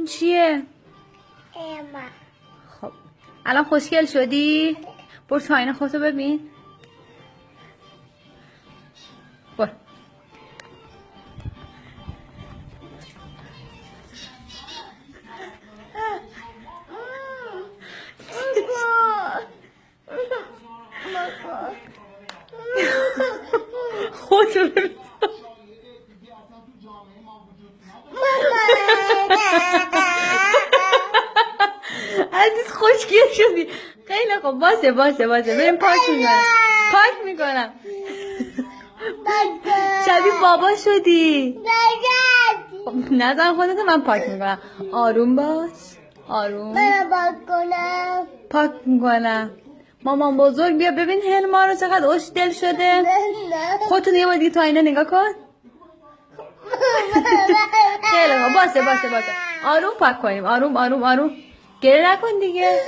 این چیه؟ اما خب الان خوشگل شدی؟ برو تو آینه خودتو ببین. برو. خودتو ببین. عزیز خوشگل شدی. خیلی خوب باشه بریم پاک میکنم شبیه بابا شدی. خب نزن خودتو، من پاک میکنم. آروم باش. آروم. پاک میکنم. مامان بزرگ بیا ببین هلما رو چقدر خوشگل شده. خودتون یه بار دیگه تو آینه نگاه کن. خیلی خوب باشه آروم پاک کنیم. آروم گریه نکن دیگه.